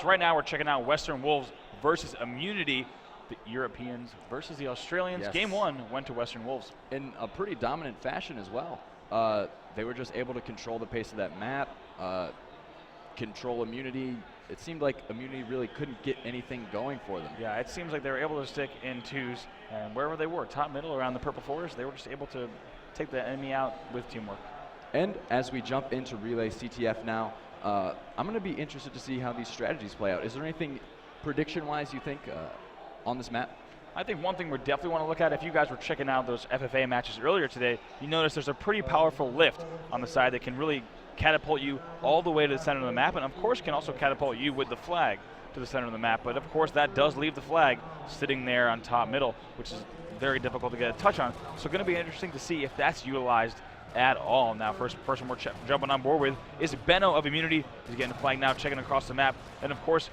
right now we're checking out Western Wolves versus Immunity, the Europeans versus the Australians. Yes. Game 1 went to Western Wolves. In a pretty dominant fashion as well. They were just able to control the pace of that map, control Immunity. It seemed like Immunity really couldn't get anything going for them. Yeah, it seems like they were able to stick in twos, and wherever they were, top, middle, around the purple forest, they were just able to take the enemy out with teamwork. And as we jump into Relay CTF now, I'm going to be interested to see how these strategies play out. Is there anything prediction-wise you think on this map? I think one thing we definitely want to look at, if you guys were checking out those FFA matches earlier today, you notice there's a pretty powerful lift on the side that can really catapult you all the way to the center of the map, and of course can also catapult you with the flag to the center of the map. But of course that does leave the flag sitting there on top middle, which is very difficult to get a touch on. So going to be interesting to see if that's utilized at all. Now, first person we're jumping on board with is Benno of Immunity. He's getting the flag now, checking across the map. And of course,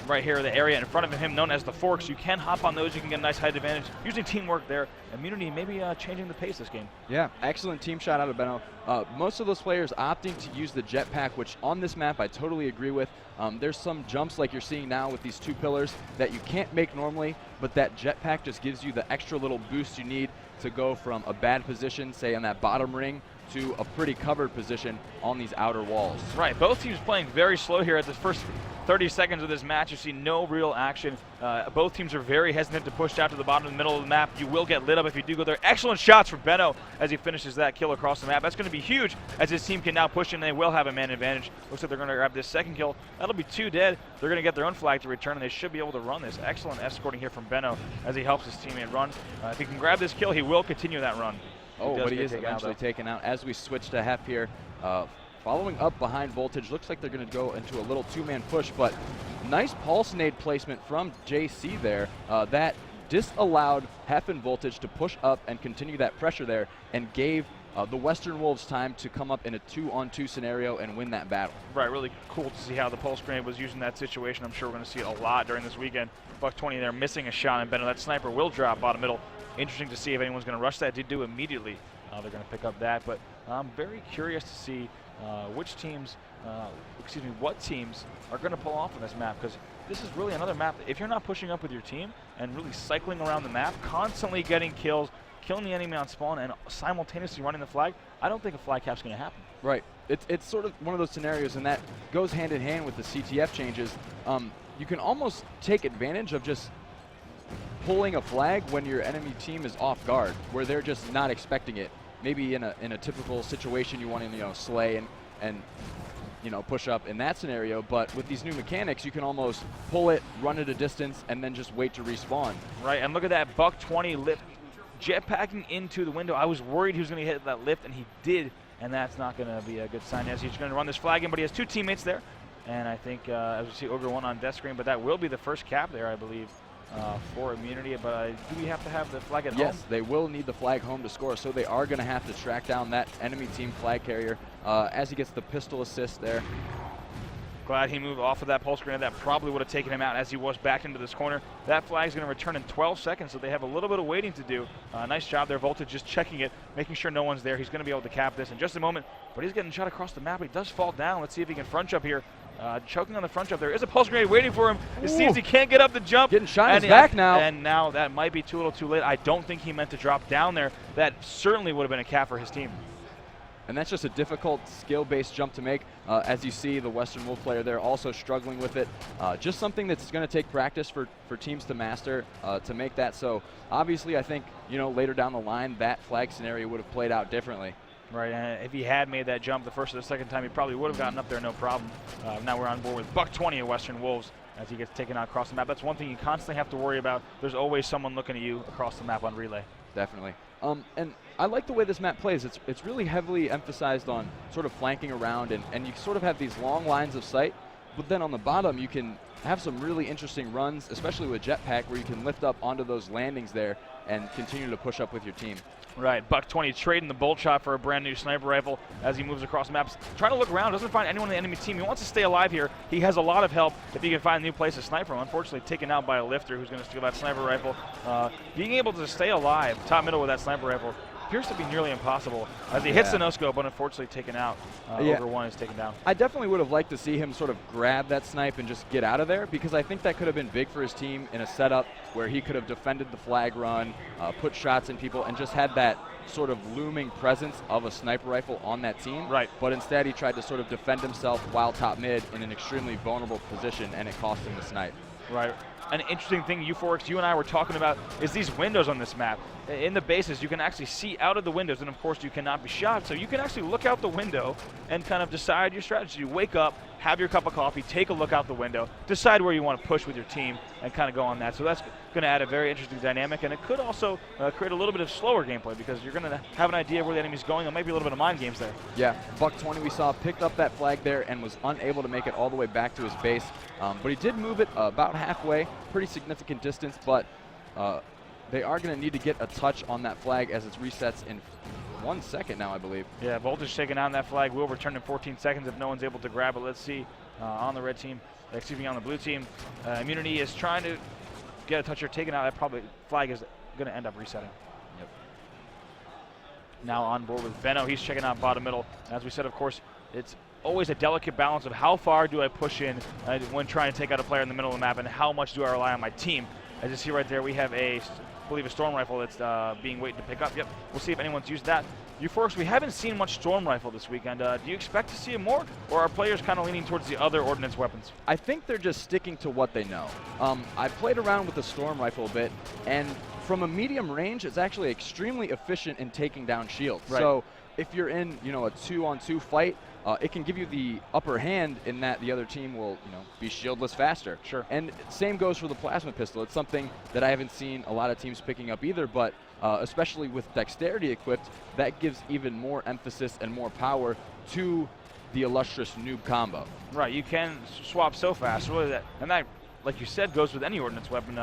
right here, the area in front of him known as the forks. You can hop on those, you can get a nice height advantage. Using teamwork there. Immunity maybe changing the pace this game. Yeah, excellent team shot out of Benno. Most of those players opting to use the jetpack, which on this map I totally agree with. There's some jumps like you're seeing now with these 2 pillars that you can't make normally, but that jetpack just gives you the extra little boost you need to go from a bad position, say on that bottom ring, to a pretty covered position on these outer walls. Right, both teams playing very slow here at the first 30 seconds of this match. You see no real action. Both teams are very hesitant to push out to the bottom of the middle of the map. You will get lit up if you do go there. Excellent shots from Benno as he finishes that kill across the map. That's going to be huge as his team can now push in. They will have a man advantage. Looks like they're going to grab this second kill. That'll be 2 dead. They're going to get their own flag to return, and they should be able to run this. Excellent escorting here from Benno as he helps his teammate run. If he can grab this kill, he will continue that run. Oh, but he is eventually taken out. As we switch to Heff here, following up behind Voltage, looks like they're going to go into a little 2-man push, but nice pulse nade placement from JC there. That disallowed Heff and Voltage to push up and continue that pressure there, and gave the Western Wolves time to come up in a 2-on-2 scenario and win that battle. Right, really cool to see how the pulse grenade was used in that situation. I'm sure we're going to see it a lot during this weekend. Buck 20 there missing a shot, and Benno, that sniper will drop bottom middle. Interesting to see if anyone's going to rush that. Did do immediately. They're going to pick up that, but I'm very curious to see what teams are going to pull off on this map, because this is really another map. If you're not pushing up with your team and really cycling around the map, constantly getting kills, killing the enemy on spawn, and simultaneously running the flag, I don't think a flag cap's going to happen. Right. It's sort of one of those scenarios, and that goes hand in hand with the CTF changes. You can almost take advantage of just pulling a flag when your enemy team is off guard, where they're just not expecting it. Maybe in a typical situation you want to slay and push up in that scenario, but with these new mechanics you can almost pull it, run it a distance, and then just wait to respawn. Right, and look at that Buck 20 lift, jetpacking into the window. I was worried he was going to hit that lift, and he did, and that's not going to be a good sign as he's going to run this flag in, but he has 2 teammates there, and I think as we see Ogre 1 on death screen, but that will be the first cap there, I believe. For Immunity, but do we have to have the flag at home? Yes, they will need the flag home to score, so they are going to have to track down that enemy team flag carrier as he gets the pistol assist there. Glad he moved off of that pulse grenade. That probably would have taken him out as he was back into this corner. That flag is going to return in 12 seconds, so they have a little bit of waiting to do. Nice job there, Voltage, just checking it, making sure no one's there. He's going to be able to cap this in just a moment, but he's getting shot across the map. He does fall down. Let's see if he can front jump here. Choking on the front jump. There is a pulse grenade waiting for him. It seems he can't get up the jump. Getting shot in his back now. And now that might be a little too late. I don't think he meant to drop down there. That certainly would have been a cap for his team. And that's just a difficult skill-based jump to make. As you see, the Western Wolf player there also struggling with it. Just something that's going to take practice for teams to master to make that. So obviously I think later down the line that flag scenario would have played out differently. Right, and if he had made that jump the first or the second time, he probably would have gotten up there no problem. Now we're on board with Buck 20 of Western Wolves as he gets taken out across the map. That's one thing you constantly have to worry about. There's always someone looking at you across the map on relay. Definitely. And I like the way this map plays. It's really heavily emphasized on sort of flanking around, and you sort of have these long lines of sight, but then on the bottom you can have some really interesting runs, especially with jetpack, where you can lift up onto those landings there and continue to push up with your team. Right, Buck 20 trading the bolt shot for a brand new sniper rifle as he moves across the maps. Trying to look around, doesn't find anyone on the enemy team. He wants to stay alive here. He has a lot of help if he can find a new place to snipe from. Unfortunately taken out by a lifter who's going to steal that sniper rifle. Being able to stay alive, top middle with that sniper rifle, appears to be nearly impossible as he hits the no-scope, but unfortunately taken out. Ogre 1 is taken down. I definitely would have liked to see him sort of grab that snipe and just get out of there, because I think that could have been big for his team in a setup where he could have defended the flag run, put shots in people, and just had that sort of looming presence of a sniper rifle on that team. Right. But instead he tried to sort of defend himself while top mid in an extremely vulnerable position, and it cost him the snipe. Right. An interesting thing, Euphorix, you and I were talking about is these windows on this map. In the bases, you can actually see out of the windows, and of course you cannot be shot, so you can actually look out the window and kind of decide your strategy. You wake up, have your cup of coffee, take a look out the window, decide where you want to push with your team, and kind of go on that. So that's going to add a very interesting dynamic, and it could also create a little bit of slower gameplay, because you're going to have an idea of where the enemy's going. There might be a little bit of mind games there. Yeah, Buck 20 we saw picked up that flag there and was unable to make it all the way back to his base, but he did move it about halfway, pretty significant distance, but they are going to need to get a touch on that flag as it resets in 1 second now, I believe. Yeah, Voltage taking down that flag will return in 14 seconds if no one's able to grab it. Let's see on the red team, excuse me, on the blue team. Immunity is trying to get a toucher taken out. That probably flag is going to end up resetting. Yep. Now on board with Benno. He's checking out bottom middle. As we said, of course, it's always a delicate balance of how far do I push in when trying to take out a player in the middle of the map, and how much do I rely on my team. As you see right there, we have I believe a storm rifle that's being waiting to pick up. Yep, we'll see if anyone's used that. Euphorix, we haven't seen much storm rifle this weekend. Do you expect to see it more, or are players kind of leaning towards the other ordnance weapons? I think they're just sticking to what they know. I played around with the storm rifle a bit, and from a medium range, it's actually extremely efficient in taking down shields. Right. So if you're in, a 2-on-2 fight, it can give you the upper hand in that the other team will, be shieldless faster. Sure. And same goes for the plasma pistol. It's something that I haven't seen a lot of teams picking up either, but especially with dexterity equipped, that gives even more emphasis and more power to the illustrious noob combo. Right, you can swap so fast. Really, and that, like you said, goes with any ordnance weapon.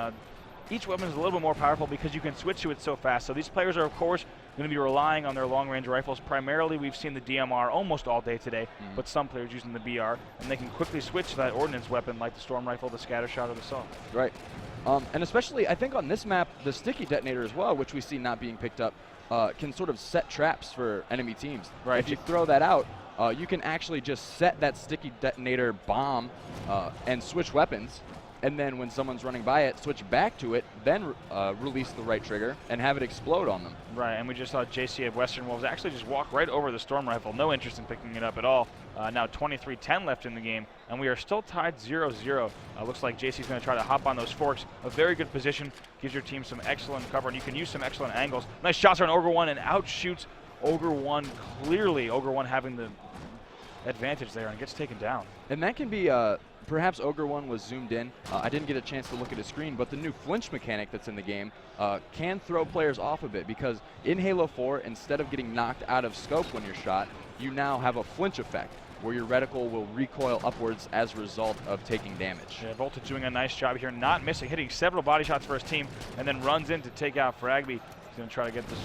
Each weapon is a little bit more powerful because you can switch to it so fast. So these players are, of course, going to be relying on their long-range rifles. Primarily, we've seen the DMR almost all day today, but some players using the BR, and they can quickly switch to that ordnance weapon like the storm rifle, the scatter shot, or the saw. Right. And especially, I think on this map, the sticky detonator as well, which we see not being picked up, can sort of set traps for enemy teams. Right. If you throw that out, you can actually just set that sticky detonator bomb and switch weapons. And then when someone's running by it, switch back to it, then release the right trigger and have it explode on them. Right, and we just saw JC of Western Wolves actually just walk right over the storm rifle. No interest in picking it up at all. Now 23-10 left in the game, and we are still tied 0-0. Looks like JC's going to try to hop on those forks. A very good position, gives your team some excellent cover, and you can use some excellent angles. Nice shots on Ogre 1, and outshoots Ogre 1 clearly. Ogre 1 having the advantage there and gets taken down. And that can be perhaps Ogre 1 was zoomed in. I didn't get a chance to look at his screen, but the new flinch mechanic that's in the game can throw players off a bit, because in Halo 4, instead of getting knocked out of scope when you're shot, you now have a flinch effect where your reticle will recoil upwards as a result of taking damage. Yeah, Voltage doing a nice job here, not missing, hitting several body shots for his team, and then runs in to take out FRAGBY. He's going to try to get this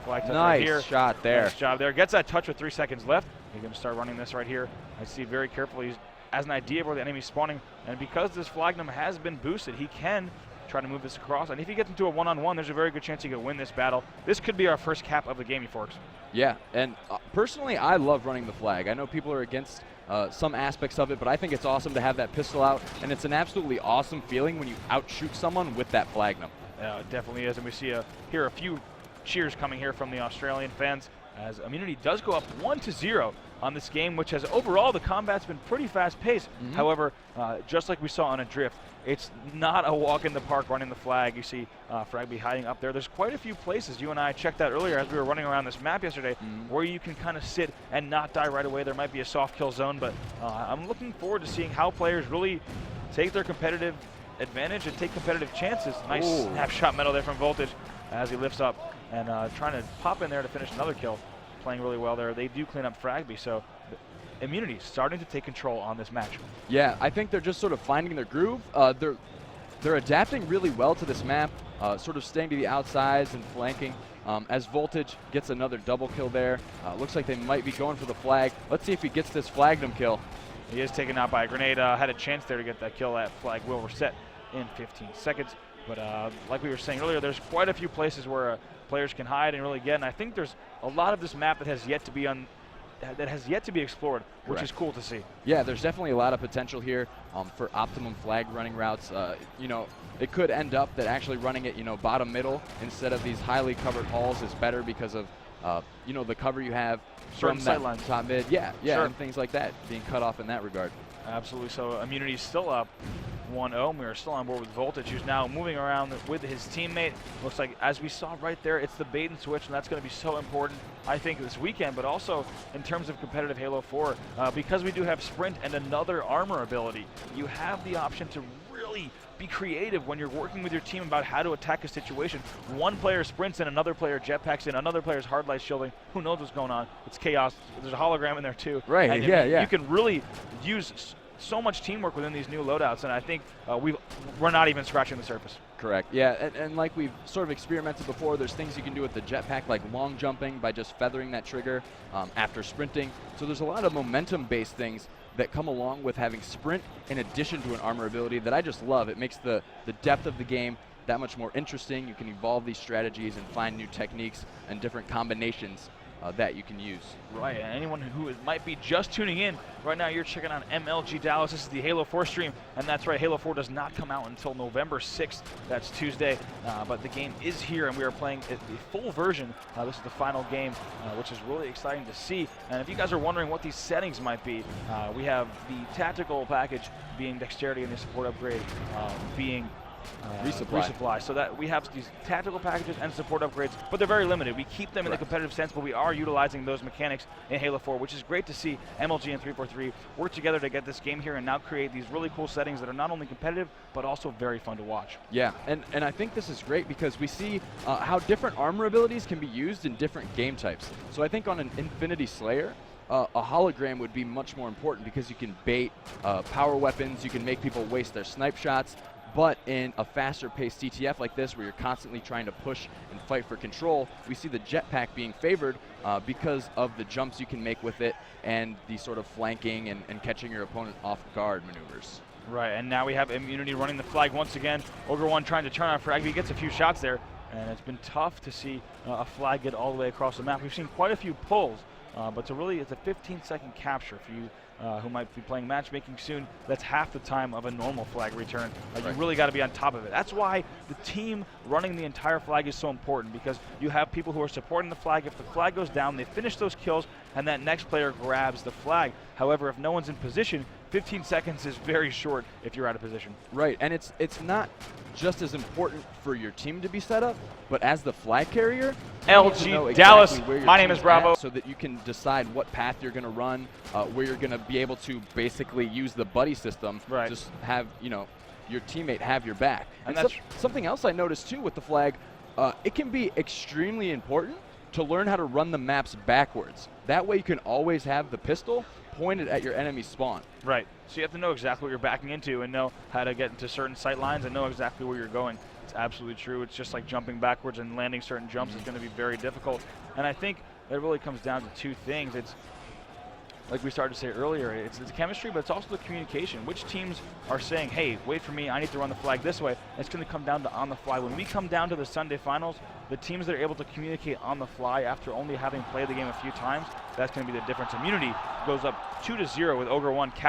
flag touch right here. Nice shot there. Nice job there. Gets that touch with 3 seconds left. He's going to start running this right here. I see very carefully. He's has an idea of where the enemy's spawning, and because this flagnum has been boosted, he can try to move this across, and if he gets into a one-on-one, there's a very good chance he could win this battle. This could be our first cap of the game, Euphorix. Yeah, and personally, I love running the flag. I know people are against some aspects of it, but I think it's awesome to have that pistol out, and it's an absolutely awesome feeling when you outshoot someone with that flagnum. Yeah, it definitely is, and we see here a few cheers coming here from the Australian fans as Immunity does go up 1-0 on this game, which has overall the combat's been pretty fast-paced. However, just like we saw on Adrift, it's not a walk in the park running the flag. You see FRAGBY hiding up there. There's quite a few places. You and I checked out earlier as we were running around this map yesterday where you can kind of sit and not die right away. There might be a soft kill zone, but I'm looking forward to seeing how players really take their competitive advantage and take competitive chances. Nice snapshot medal there from Voltage as he lifts up and trying to pop in there to finish another kill. Playing really well there. They do clean up FRAGBY, so Immunity starting to take control on this match. Yeah, I think they're just sort of finding their groove. They're adapting really well to this map, sort of staying to the outsides and flanking. As Voltage gets another double kill there. Looks like they might be going for the flag. Let's see if he gets this flagnum kill. He is taken out by a grenade. Had a chance there to get that kill. That flag will reset in 15 seconds. But like we were saying earlier, there's quite a few places where players can hide and really get, and I think there's a lot of this map that has yet to be explored, which is cool to see. Yeah, there's definitely a lot of potential here for optimum flag running routes. You know, it could end up that actually running it, you know, bottom middle instead of these highly covered halls is better because of, you know, the cover you have from that top mid. Yeah, Sure. And things like that being cut off in that regard. Absolutely. So Immunity's still up 1-0. We are still on board with Voltage, who's now moving around with his teammate. Looks like, as we saw right there, it's the bait and switch, and that's going to be so important, I think, this weekend, but also in terms of competitive Halo 4. Because we do have Sprint and another armor ability, you have the option to really be creative when you're working with your team about how to attack a situation. One player sprints in, another player jetpacks in, another player's hard light shielding. Who knows what's going on? It's chaos. There's a hologram in there too. Right, and yeah. You can really use so much teamwork within these new loadouts, and I think we're not even scratching the surface. Correct. Yeah, and like we've sort of experimented before, there's things you can do with the jetpack, like long jumping by just feathering that trigger after sprinting. So there's a lot of momentum-based things that come along with having sprint in addition to an armor ability that I just love. It makes the depth of the game that much more interesting. You can evolve these strategies and find new techniques and different combinations that you can use. Right, and anyone who might be just tuning in, right now you're checking out MLG Dallas. This is the Halo 4 stream, and that's right, Halo 4 does not come out until November 6th. That's Tuesday, but the game is here, and we are playing the full version. This is the final game, which is really exciting to see. And if you guys are wondering what these settings might be, we have the tactical package being dexterity and the support upgrade being resupply. So that we have these tactical packages and support upgrades, but they're very limited. We keep them in the competitive sense, but we are utilizing those mechanics in Halo 4, which is great to see MLG and 343 work together to get this game here and now create these really cool settings that are not only competitive, but also very fun to watch. Yeah, and I think this is great because we see how different armor abilities can be used in different game types. So I think on an Infinity Slayer, a hologram would be much more important because you can bait power weapons, you can make people waste their snipe shots. But in a faster-paced CTF like this, where you're constantly trying to push and fight for control, we see the jetpack being favored because of the jumps you can make with it and the sort of flanking and catching your opponent off guard maneuvers. Right, and now we have Immunity running the flag once again. Ogre 1 trying to turn on FRAGBY, gets a few shots there, and it's been tough to see a flag get all the way across the map. We've seen quite a few pulls, but it's a 15-second capture for you who might be playing matchmaking soon. That's half the time of a normal flag return. You really got to be on top of it. That's why the team running the entire flag is so important, because you have people who are supporting the flag. If the flag goes down, they finish those kills, and that next player grabs the flag. However, if no one's in position, 15 seconds is very short if you're out of position. Right, and it's not just as important for your team to be set up, but as the flag carrier, LG Dallas, my name is Bravo. So that you can decide what path you're going to run, where you're going to be able to basically use the buddy system. Right. Just have, you know, your teammate have your back. And that's something else I noticed too with the flag, it can be extremely important to learn how to run the maps backwards. That way you can always have the pistol pointed at your enemy spawn. Right. So you have to know exactly what you're backing into and know how to get into certain sight lines and know exactly where you're going. It's absolutely true. It's just like jumping backwards and landing certain jumps is going to be very difficult. And I think it really comes down to two things. It's like we started to say earlier, it's the chemistry, but it's also the communication. Which teams are saying, hey, wait for me, I need to run the flag this way. It's going to come down to on the fly. When we come down to the Sunday finals, the teams that are able to communicate on the fly after only having played the game a few times, that's going to be the difference. Immunity goes up 2-0 with Ogre 1 capturing